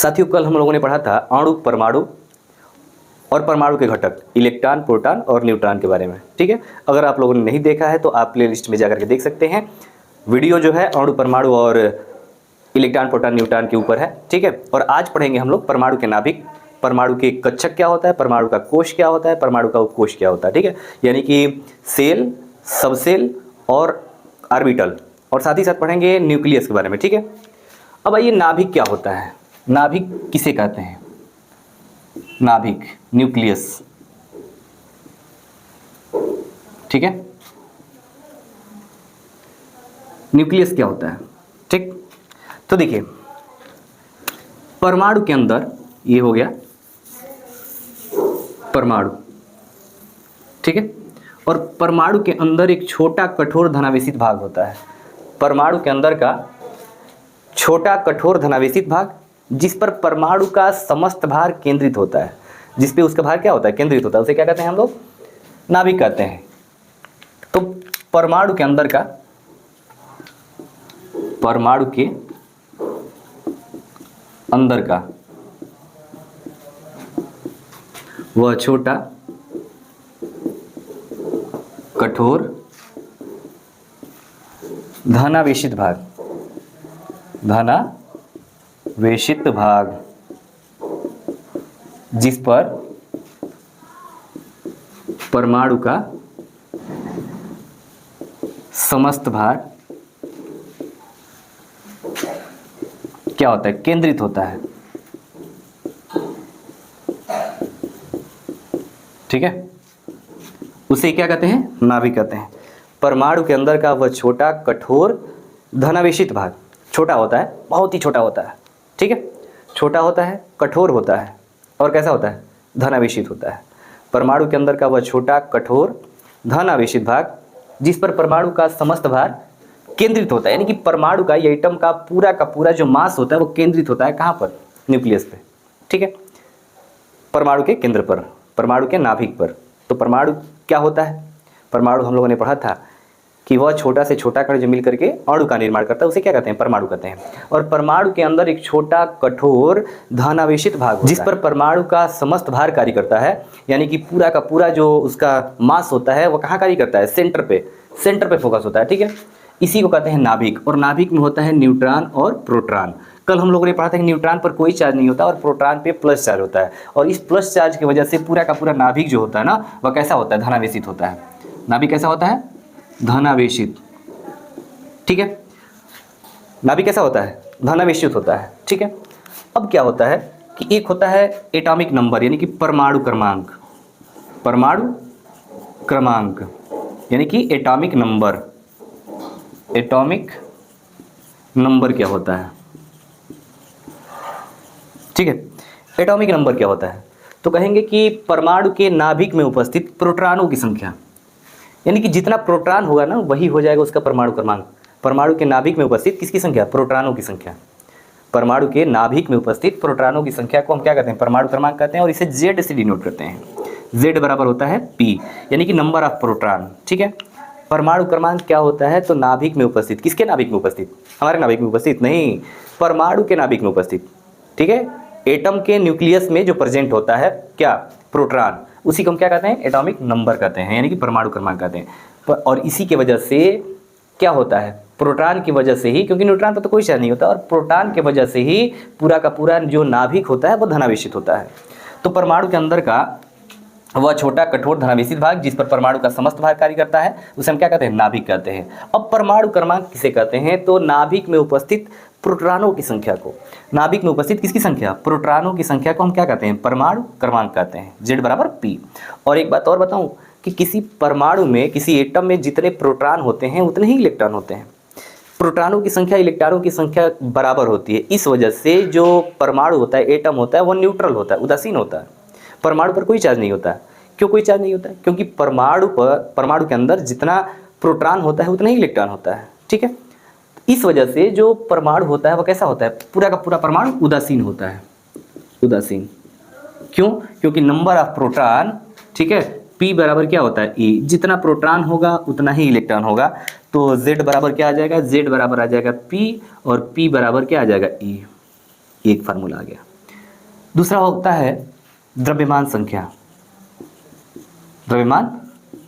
साथियों कल हम लोगों ने पढ़ा था अणु, परमाणु और परमाणु के घटक इलेक्ट्रॉन, प्रोटॉन और न्यूट्रॉन के बारे में। ठीक है, अगर आप लोगों ने नहीं देखा है तो आप प्लेलिस्ट में जाकर के देख सकते हैं। वीडियो जो है अणु, परमाणु और इलेक्ट्रॉन, प्रोटॉन, न्यूट्रॉन के ऊपर है। ठीक है, और आज पढ़ेंगे हम लोग परमाणु के नाभिक, परमाणु के कक्षक क्या होता है, परमाणु का कोश क्या होता है, परमाणु का उपकोश क्या होता है। ठीक है, यानी कि सेल, सबसेल और ऑर्बिटल, और साथ ही साथ पढ़ेंगे न्यूक्लियस के बारे में। ठीक है, अब आइए नाभिक क्या होता है, नाभिक किसे कहते हैं, नाभिक, न्यूक्लियस। ठीक है, न्यूक्लियस क्या होता है। ठीक, तो देखिए परमाणु के अंदर ये हो गया परमाणु। ठीक है, और परमाणु के अंदर एक छोटा कठोर धनावेशित भाग होता है। परमाणु के अंदर का छोटा कठोर धनावेशित भाग जिस पर परमाणु का समस्त भार केंद्रित होता है, जिस पे उसका भार क्या होता है, केंद्रित होता है, उसे क्या कहते हैं हम लोग, नाभिक कहते हैं। तो परमाणु के अंदर का, परमाणु के अंदर का वह छोटा कठोर धनावेशित भाग, धनावेशित भाग जिस पर परमाणु का समस्त भार क्या होता है, केंद्रित होता है। ठीक है, उसे क्या कहते हैं, नाभिक कहते हैं। परमाणु के अंदर का वह छोटा कठोर धनावेशित भाग, छोटा होता है, बहुत ही छोटा होता है। ठीक है, छोटा होता है, कठोर होता है और कैसा होता है, धनावेशित होता है। परमाणु के अंदर का वह छोटा कठोर धनावेशित भाग जिस पर परमाणु का समस्त भार केंद्रित होता है, यानी कि परमाणु का, ये एटम का पूरा जो मास होता है वो केंद्रित होता है कहाँ पर, न्यूक्लियस पे। ठीक है, परमाणु के केंद्र पर, परमाणु के नाभिक पर। तो परमाणु क्या होता है, परमाणु हम लोगों ने पढ़ा था कि वह छोटा से छोटा कण जो मिल करके अणु का निर्माण करता है उसे क्या कहते हैं, परमाणु कहते हैं। और परमाणु के अंदर एक छोटा कठोर धनावेशित भाग होता है जिस पर परमाणु का समस्त भार कार्य करता है, यानी कि पूरा का पूरा जो उसका मास होता है वो कहाँ कार्य करता है, सेंटर पे फोकस होता है। ठीक है, इसी को कहते हैं नाभिक। और नाभिक में होता है न्यूट्रॉन और प्रोटॉन। कल हम लोगों ने पढ़ा था कि न्यूट्रॉन पर कोई चार्ज नहीं होता और प्रोटॉन पे प्लस चार्ज होता है, और इस प्लस चार्ज की वजह से पूरा का पूरा नाभिक जो होता है ना वह कैसा होता है, धनावेशित होता है। नाभिक कैसा होता है, धनावेशित। ठीक है, नाभिक कैसा होता है, धनावेशित होता है। ठीक है, अब क्या होता है कि एक होता है एटॉमिक नंबर, यानी कि परमाणु क्रमांक, परमाणु क्रमांक यानी कि एटॉमिक नंबर। एटॉमिक नंबर क्या होता है, ठीक है, एटॉमिक नंबर क्या होता है, तो कहेंगे कि परमाणु के नाभिक में उपस्थित प्रोटॉनों की संख्या, यानी कि जितना प्रोटॉन होगा ना वही हो जाएगा उसका परमाणु क्रमांक। परमाणु के नाभिक में उपस्थित किसकी संख्या, प्रोटॉनों की संख्या। परमाणु के नाभिक में उपस्थित प्रोटॉनों की संख्या को हम क्या कहते हैं, परमाणु क्रमांक कहते हैं, और इसे Z से डिनोट करते हैं। Z बराबर होता है P, यानी कि नंबर ऑफ प्रोटॉन। ठीक है, परमाणु क्रमांक क्या होता है, तो नाभिक में उपस्थित, किसके नाभिक में उपस्थित, हमारे नाभिक में उपस्थित नहीं, परमाणु के नाभिक में उपस्थित। ठीक है, एटम के न्यूक्लियस में जो प्रेजेंट होता है क्या, प्रोटॉन, उसी को हम क्या कहते हैं, एटॉमिक नंबर कहते हैं, यानी कि परमाणु क्रमांक कहते हैं। और इसी के वजह से क्या होता है, प्रोटॉन की वजह से ही, क्योंकि न्यूट्रॉन पर तो कोई चार्ज नहीं होता, और प्रोटॉन की वजह से ही पूरा का पूरा जो नाभिक होता है वो धनावेशित होता है। तो परमाणु के अंदर का वह छोटा कठोर धनावेशित भाग जिस पर परमाणु का समस्त भार कार्य करता है उसे हम क्या कहते हैं, नाभिक कहते हैं। अब परमाणु क्रमांक किसे कहते हैं, तो नाभिक में उपस्थित प्रोटॉनों की संख्या को, नाभिक में उपस्थित किसकी संख्या, प्रोटॉनों की संख्या को हम क्या कहते हैं, परमाणु क्रमांक कहते हैं। Z बराबर P। और एक बात और बताऊं कि किसी परमाणु में, किसी एटम में जितने प्रोटॉन होते हैं उतने ही इलेक्ट्रॉन होते हैं। प्रोटॉनों की संख्या इलेक्ट्रॉनों की संख्या बराबर होती है। इस वजह से जो परमाणु होता है, एटम होता है, वो न्यूट्रल होता है, उदासीन होता है। परमाणु पर कोई चार्ज नहीं होता है। क्यों कोई चार्ज नहीं होता है, क्योंकि परमाणु के अंदर जितना प्रोटॉन होता है उतना ही इलेक्ट्रॉन होता है। ठीक है, इस वजह से जो परमाणु होता है वो कैसा होता है, पूरा का पूरा परमाणु उदासीन होता है, उदासीन। क्यों, क्योंकि नंबर ऑफ प्रोटॉन, ठीक है, P बराबर क्या होता है, E। जितना प्रोटॉन होगा उतना ही इलेक्ट्रॉन होगा। तो Z बराबर क्या आ जाएगा, Z बराबर आ जाएगा P, और P बराबर क्या आ जाएगा, E। एक फार्मूला आ गया। दूसरा होता है द्रव्यमान संख्या, द्रव्यमान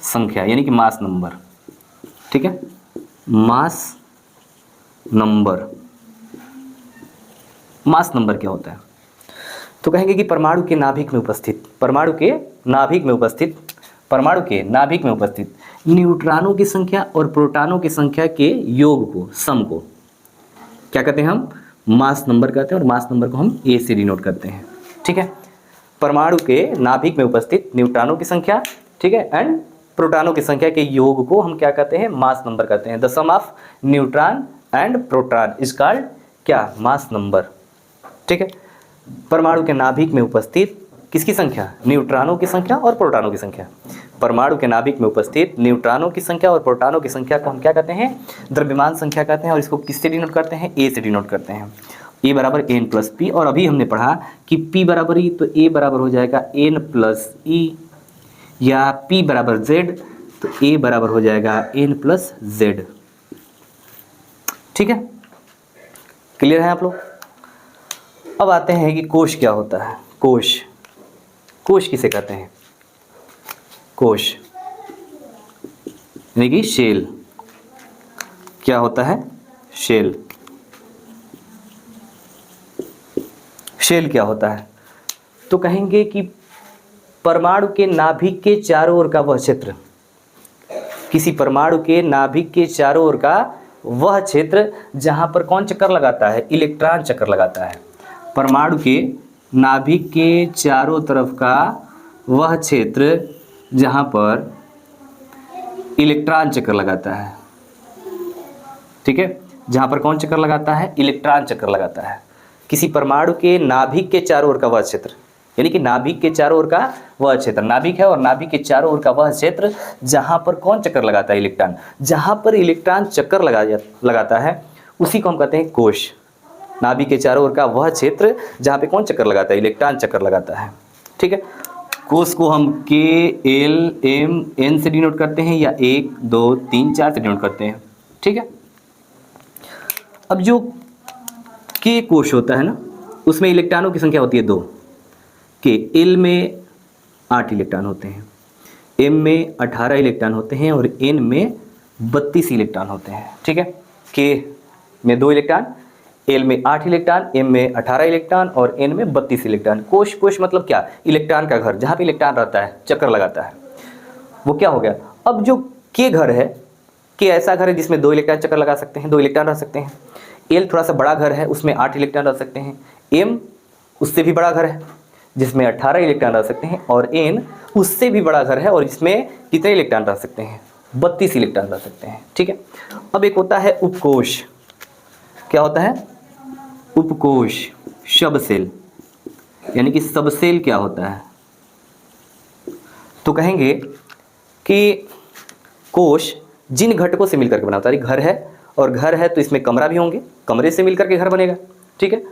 संख्या यानी कि मास नंबर, ठीक है, मास नंबर। मास नंबर क्या होता है? तो कहेंगे कि परमाणु के नाभिक में उपस्थित, परमाणु के नाभिक में उपस्थित, परमाणु के नाभिक में उपस्थित न्यूट्रॉनों की संख्या और प्रोटॉनों की संख्या के योग को, सम को क्या कहते हैं हम? मास नंबर कहते हैं, और मास नंबर को हम ए से डिनोट करते हैं, ठीक है। परमाणु के नाभिक में उपस्थित न्यूट्रॉनों की संख्या, ठीक है, एंड प्रोटॉनों की संख्या के योग को हम क्या कहते हैं? मास नंबर कहते हैं। The sum of neutron and proton is called क्या? मास नंबर, ठीक है। परमाणु के नाभिक में उपस्थित किसकी संख्या? न्यूट्रॉनों की संख्या और प्रोटॉनों की संख्या। परमाणु के नाभिक में उपस्थित न्यूट्रॉनों की संख्या और प्रोटॉनों की संख्या को हम क्या कहते हैं? द्रव्यमान संख्या कहते हैं, और इसको किससे डिनोट करते हैं? ए से डिनोट करते हैं। ए बराबर एन प्लस पी, और अभी हमने पढ़ा कि पी बराबर ई, तो ए बराबर हो जाएगा एन प्लस ई, या पी बराबर जेड, तो ए बराबर हो जाएगा एन प्लस जेड, ठीक है। क्लियर है आप लोग? अब आते हैं कि कोश क्या होता है। कोश, कोश किसे कहते हैं? कोश यानी कि शेल। क्या होता है? शेल। शेल क्या होता है? तो कहेंगे कि परमाणु के नाभिक के चारों ओर का वह क्षेत्र, किसी परमाणु के नाभिक के चारों ओर का वह क्षेत्र जहां पर कौन चक्कर लगाता है? इलेक्ट्रॉन चक्कर लगाता है। परमाणु के नाभिक के चारों तरफ का वह क्षेत्र जहां पर इलेक्ट्रॉन चक्कर लगाता है, ठीक है, जहां पर कौन चक्कर लगाता है? इलेक्ट्रॉन चक्कर लगाता है। किसी परमाणु के नाभिक के चारों ओर का वह क्षेत्र, यानी कि नाभिक के चारों ओर का वह क्षेत्र, नाभिक है और नाभिक के चारों ओर का वह क्षेत्र जहां पर कौन चक्कर लगाता है? इलेक्ट्रॉन। जहां पर इलेक्ट्रॉन चक्कर लगाता है उसी को हम कहते हैं कोश। नाभिक के चारों ओर का वह क्षेत्र जहां पे कौन चक्कर लगाता है? इलेक्ट्रॉन चक्कर लगाता है, ठीक है। कोश को हम के एल एम एन से डिनोट करते हैं, या 1 2 3 4 से डिनोट करते हैं, ठीक है। अब जो के कोश होता है ना, उसमें इलेक्ट्रॉनों की संख्या होती है 2। के एल में 8 इलेक्ट्रॉन होते हैं, एम में 18 इलेक्ट्रॉन होते हैं, और एन में 32 इलेक्ट्रॉन होते हैं, ठीक है। के में 2 इलेक्ट्रॉन, एल में 8 इलेक्ट्रॉन, एम में 18 इलेक्ट्रॉन, और एन में 32 इलेक्ट्रॉन। कोश, कोश मतलब क्या? इलेक्ट्रॉन का घर, जहाँ पे इलेक्ट्रॉन रहता है, चक्कर लगाता है, वो क्या हो गया? अब जो के घर है, के ऐसा घर है जिसमें 2 इलेक्ट्रॉन चक्कर लगा सकते हैं, 2 इलेक्ट्रॉन रह सकते हैं। एल थोड़ा सा बड़ा घर है, उसमें 8 इलेक्ट्रॉन रह सकते हैं। एम उससे भी बड़ा घर है जिसमें 18 इलेक्ट्रॉन रह सकते हैं, और एन उससे भी बड़ा घर है और इसमें कितने इलेक्ट्रॉन रह सकते हैं? 32 इलेक्ट्रॉन रह सकते हैं, ठीक है। अब एक होता है उपकोश। क्या होता है? उपकोश, सब सेल, यानी कि सब सेल क्या होता है? तो कहेंगे कि कोश जिन घटकों से मिलकर के बना होता है, घर है और घर है तो इसमें कमरा भी होंगे, कमरे से मिलकर के घर बनेगा, ठीक है।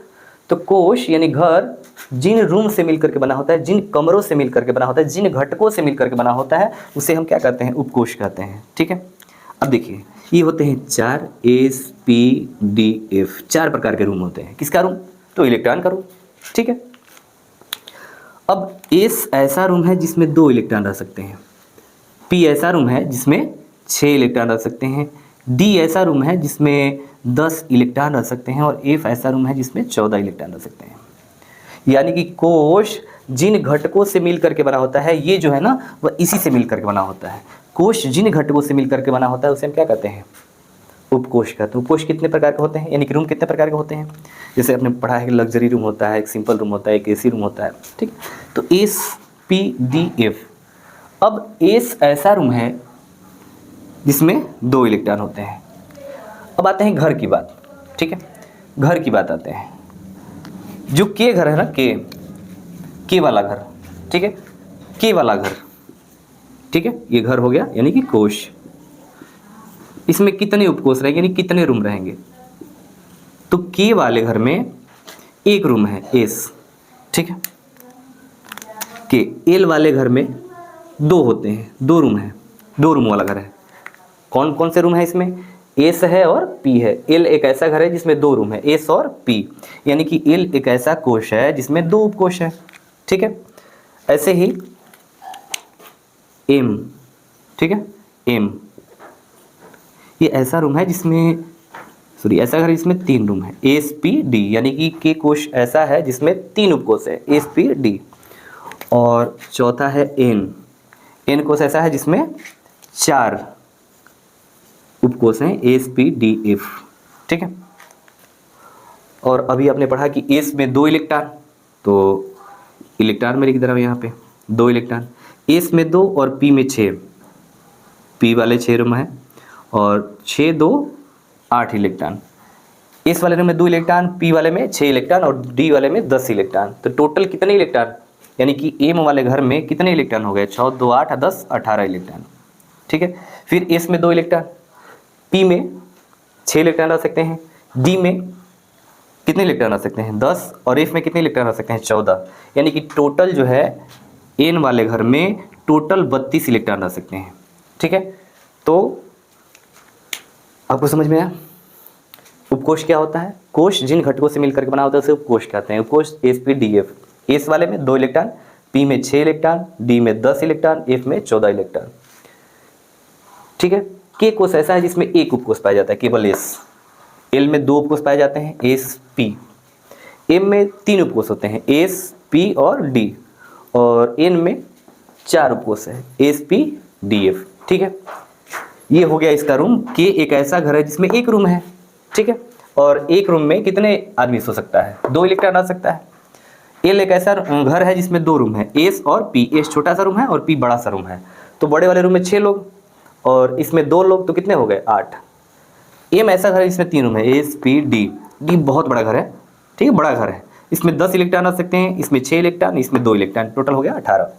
तो कोश यानी घर जिन रूम से मिलकर के बना होता है, जिन कमरों से मिलकर के बना होता है, जिन घटकों से मिलकर के बना होता है, उसे हम क्या कहते हैं? उपकोश कहते हैं, ठीक है। अब देखिए, ये होते हैं 4 एस पी डी एफ, 4 प्रकार के रूम होते हैं। किसका रूम? तो इलेक्ट्रॉन का रूम, ठीक है। अब एस ऐसा रूम है जिसमें 2 इलेक्ट्रॉन रह सकते हैं, पी ऐसा रूम है जिसमें 6 इलेक्ट्रॉन रह सकते हैं, डी ऐसा रूम है जिसमें 10 इलेक्ट्रॉन रह सकते हैं, और एफ ऐसा रूम है जिसमें 14 इलेक्ट्रॉन रह सकते हैं। यानी कि कोश जिन घटकों से मिलकर के बना होता है, ये जो है ना, वह इसी से मिलकर के बना होता है। कोश जिन घटकों से मिलकर के बना होता है उसे हम क्या कहते हैं? उपकोश कहते हैं। उपकोश कितने प्रकार के होते हैं, यानी कि रूम कितने प्रकार के होते हैं? जैसे आपने पढ़ा है कि लग्जरी रूम होता है, एक सिंपल रूम होता है, एक एसी रूम होता है, ठीक। तो एस पी डी एफ। अब एस ऐसा रूम है जिसमें 2 इलेक्ट्रॉन होते हैं। अब आते हैं घर की बात, ठीक है। घर की बात आते हैं। जो के घर है ना, के वाला घर, ठीक है, के वाला घर, ठीक है, ये घर हो गया, यानी कि कोश। इसमें कितने उपकोश रहेंगे, यानी कितने रूम रहेंगे? तो के वाले घर में एक रूम है, एस, ठीक है। के एल वाले घर में 2 होते हैं, 2 रूम है, 2 रूम वाला घर है। कौन कौन से रूम है इसमें? एस है और पी है। एल एक ऐसा घर है जिसमें 2 रूम है, एस और पी, यानी कि एल एक ऐसा कोश है जिसमें 2 उपकोश है। ठीक है, ऐसे ही एम, ठीक है, एम ये ऐसा रूम है जिसमें, सॉरी ऐसा घर जिसमें 3 रूम है, एस पी डी, यानी कि के कोश ऐसा है जिसमें 3 उपकोश है, एस पी डी। और चौथा है एन, एन कोश ऐसा है जिसमें 4 उपकोश हैं, एस पी डी एफ। ठीक है, और अभी आपने पढ़ा कि एस में 2 इलेक्ट्रॉन, तो इलेक्ट्रॉन में लिख दे रहा हूँ यहाँ पे 2 इलेक्ट्रॉन, एस में 2 और पी में 6, पी वाले 6 रूम है और 6 2 8 इलेक्ट्रॉन। इस वाले रूम में 2 इलेक्ट्रॉन, पी वाले में 6 इलेक्ट्रॉन और डी वाले में 10 इलेक्ट्रॉन। तो टोटल कितने इलेक्ट्रॉन, यानी कि एम वाले घर में कितने इलेक्ट्रॉन हो गए, 6 2 8 10 18 इलेक्ट्रॉन। ठीक है, फिर एस में 2 इलेक्ट्रॉन, पी में 6 इलेक्ट्रॉन रह सकते हैं, डी में कितने इलेक्ट्रॉन रह सकते हैं 10 और एफ में कितने इलेक्ट्रॉन रह सकते हैं 14, यानी कि टोटल जो है एन वाले घर में टोटल 32 इलेक्ट्रॉन रह सकते हैं। ठीक है, तो आपको समझ में आया उपकोश क्या होता है? कोश जिन घटकों से मिलकर के बना होता है उसे उपकोश कहते हैं। उपकोश S P D F, S वाले में 2 इलेक्ट्रॉन, पी में 6 इलेक्ट्रॉन, डी में 10 इलेक्ट्रॉन, एफ में 14 इलेक्ट्रॉन। ठीक है, के कोश ऐसा है जिसमें एक उपकोश पाया जाता है, केवल एस। एल में 2 उपकोश पाए जाते हैं, एस पी। एम में 3 उपकोश होते हैं, एस पी और डी। और एन में 4 उपकोश है, एस पी डी एफ। ठीक है, ये हो गया इसका रूम। के एक ऐसा घर है जिसमें एक रूम है। ठीक है, और एक रूम में कितने आदमी सो सकता है, 2 इलेक्ट्रॉन आ सकता है। एल एक ऐसा घर है जिसमें 2 रूम है, एस और पी। एस छोटा सा रूम है और पी बड़ा सा रूम है, तो बड़े वाले रूम में 6 लोग और इसमें 2 लोग, तो कितने हो गए 8। एम ऐसा घर है जिसमें 3 रूम है, एस पी डी। डी बहुत बड़ा घर है, ठीक है, बड़ा घर है, इसमें 10 इलेक्ट्रॉन आ सकते हैं, इसमें 6 इलेक्ट्रॉन, इसमें 2 इलेक्ट्रॉन, टोटल हो गया 18।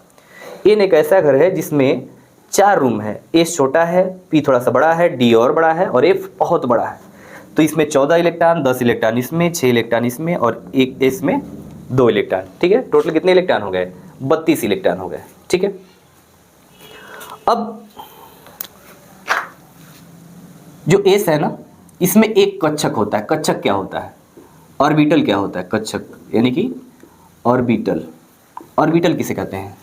एन एक ऐसा घर है जिसमें 4 रूम है, एस छोटा है, पी थोड़ा सा बड़ा है, डी और बड़ा है और एफ बहुत बड़ा है, तो इसमें 14 इलेक्ट्रॉन, 10 इलेक्ट्रॉन इसमें, 6 इलेक्ट्रॉन इसमें और एक एस में 2 इलेक्ट्रॉन। ठीक है, टोटल कितने इलेक्ट्रॉन हो गए, 32 इलेक्ट्रॉन हो गए। ठीक है, अब जो एस है ना, इसमें एक कक्षक होता है। कक्षक क्या होता है, ऑर्बिटल क्या होता है, कक्षक यानी कि ऑर्बिटल। ऑर्बिटल किसे कहते हैं,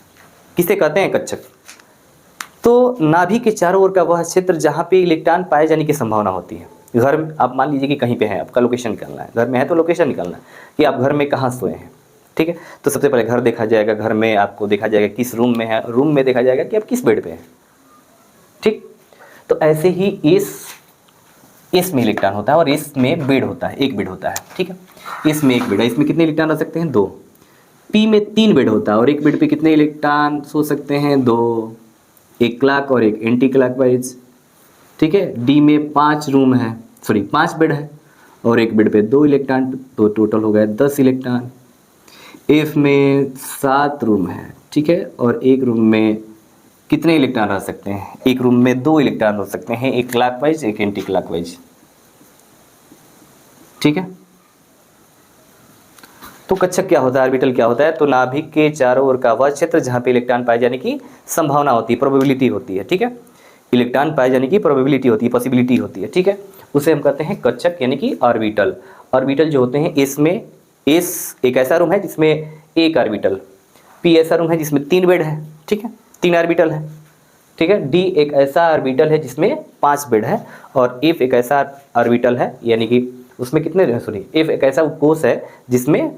किसे कहते हैं कक्षक? तो नाभि के चारों ओर का वह क्षेत्र जहाँ पे इलेक्ट्रॉन पाए जाने की संभावना होती है। घर में आप मान लीजिए कि कहीं पे है, आपका लोकेशन निकालना है, घर में है तो लोकेशन निकालना है कि आप घर में कहाँ सोए हैं। ठीक है, तो सबसे पहले घर देखा जाएगा, घर में आपको देखा जाएगा किस रूम में है, रूम में देखा जाएगा कि आप किस बेड पे हैं। ठीक, तो ऐसे ही इस में इलेक्ट्रॉन होता है और इसमें बेड होता है, एक बेड होता है। ठीक है, इसमें एक बेड है, इसमें कितने इलेक्ट्रॉन रह सकते हैं 2। पी में 3 बेड होता है और एक बेड पे कितने इलेक्ट्रॉन सो सकते हैं 2, एक क्लॉक और एक एंटी क्लॉकवाइज। ठीक है, डी में 5 रूम है, सॉरी 5 बेड है और एक बेड पे 2 इलेक्ट्रॉन, तो टोटल हो गया 10 इलेक्ट्रॉन। एफ में 7 रूम है, ठीक है, और एक रूम में कितने इलेक्ट्रॉन रह सकते हैं, एक रूम में 2 इलेक्ट्रॉन हो सकते हैं, एक क्लॉकवाइज एक एंटी क्लॉकवाइज। ठीक है, तो कक्षक क्या होता है, ऑर्बिटल क्या होता है? तो नाभिक के चारों ओर का वह क्षेत्र जहाँ पे इलेक्ट्रॉन पाए जाने की संभावना होती है, प्रोबेबिलिटी होती है। ठीक है, इलेक्ट्रॉन पाए जाने की प्रोबेबिलिटी होती है, पॉसिबिलिटी होती है। ठीक है, उसे हम कहते हैं कक्षक यानी कि ऑर्बिटल। ऑर्बिटल जो होते हैं, इसमें एस एक ऐसा रूम है जिसमें एक ऑर्बिटल, पी ऐसा रूम है जिसमें 3 बेड है। ठीक है, 3 ऑर्बिटल है। ठीक है, डी एक ऐसा ऑर्बिटल है जिसमें 5 बेड है और एफ एक ऐसा ऑर्बिटल है, यानी कि उसमें कितने, सॉरी एफ एक ऐसा उपकोश है जिसमें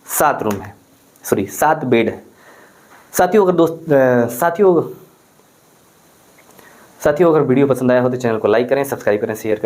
7 रूम है, सॉरी 7 बेड है। साथियों अगर वीडियो पसंद आया हो तो चैनल को लाइक करें, सब्सक्राइब करें, शेयर करें।